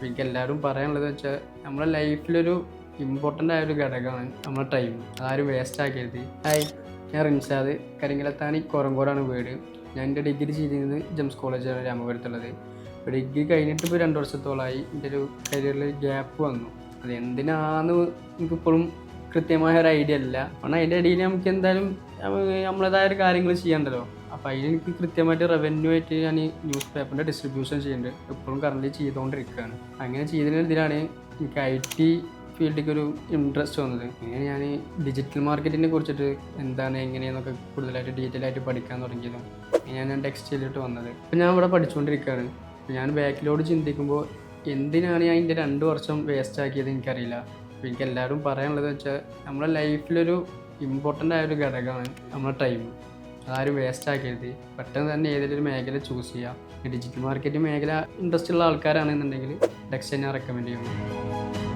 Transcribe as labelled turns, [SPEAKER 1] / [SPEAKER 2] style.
[SPEAKER 1] എനിക്ക് എല്ലാവരും പറയാനുള്ളത് വെച്ചാൽ നമ്മുടെ ലൈഫിലൊരു ഇമ്പോർട്ടൻ്റ് ആയൊരു ഘടകമാണ് നമ്മുടെ ടൈം. അതാരും വേസ്റ്റ് ആക്കരുത്. ഹായ്, ഞാൻ റിൻഷാദ്, കരിങ്കലത്താണി കൊറങ്കോടാണ് വീട്. ഞാൻ എൻ്റെ ഡിഗ്രി ചെയ്തിരുന്നത് ജെംസ് കോളേജാണ് രാമപുരത്തുള്ളത്. ഇപ്പോൾ ഡിഗ്രി കഴിഞ്ഞിട്ട് ഇപ്പോൾ 2 വർഷത്തോളമായി. എൻ്റെ ഒരു കരിയറിൽ ഗ്യാപ്പ് വന്നു. അത് എന്തിനാന്ന് എനിക്കിപ്പോഴും കൃത്യമായ ഒരു ഐഡിയ ഇല്ല. കാരണം അതിൻ്റെ ഇടയിൽ നമുക്ക് എന്തായാലും നമ്മളേതായ ഒരു കാര്യങ്ങൾ ചെയ്യണ്ടല്ലോ. അപ്പോൾ അതിന് എനിക്ക് കൃത്യമായിട്ട് റവന്യൂ ആയിട്ട് ഞാൻ ന്യൂസ് പേപ്പറിൻ്റെ ഡിസ്ട്രിബ്യൂഷൻ ചെയ്യുന്നുണ്ട്. എപ്പോഴും കറൻറ്റ്ലി ചെയ്തുകൊണ്ടിരിക്കുകയാണ്. അങ്ങനെ ചെയ്തതിനെതിരാണ് എനിക്ക് IT ഫീൽഡിലേക്ക് ഒരു ഇൻട്രസ്റ്റ് വന്നത്. അങ്ങനെ ഞാൻ ഡിജിറ്റൽ മാർക്കറ്റിനെ കുറിച്ചിട്ട് എന്താണ് എങ്ങനെയെന്നൊക്കെ കൂടുതലായിട്ട് ഡീറ്റെയിൽ ആയിട്ട് പഠിക്കാൻ തുടങ്ങിയതും ഞാൻ ടെക്സ്റ്റൈലിലോട്ട് വന്നത്. അപ്പോൾ ഞാൻ ഇവിടെ പഠിച്ചുകൊണ്ടിരിക്കുകയാണ്. ഞാൻ ബാക്കിലോട് ചിന്തിക്കുമ്പോൾ എന്തിനാണ് ഞാൻ എൻ്റെ 2 വർഷം വേസ്റ്റ് ആക്കിയത് എനിക്കറിയില്ല. അപ്പോൾ എനിക്ക് എല്ലാവരും പറയാനുള്ളത് വെച്ചാൽ നമ്മുടെ ലൈഫിലൊരു ഇമ്പോർട്ടൻ്റ് ആയൊരു ഘടകമാണ് നമ്മുടെ ടൈം. അതാരും വേസ്റ്റ് ആക്കരുത്. പെട്ടെന്ന് തന്നെ ഏതെങ്കിലും ഒരു മേഖല ചൂസ് ചെയ്യുക. ഡിജിറ്റൽ മാർക്കറ്റിംഗ് മേഖല ഇൻട്രസ്റ്റ് ഉള്ള ആൾക്കാരാണെന്നുണ്ടെങ്കിൽ ടെക്സ്റ്റൈൽ ഞാൻ റെക്കമെൻഡ് ചെയ്യുന്നു.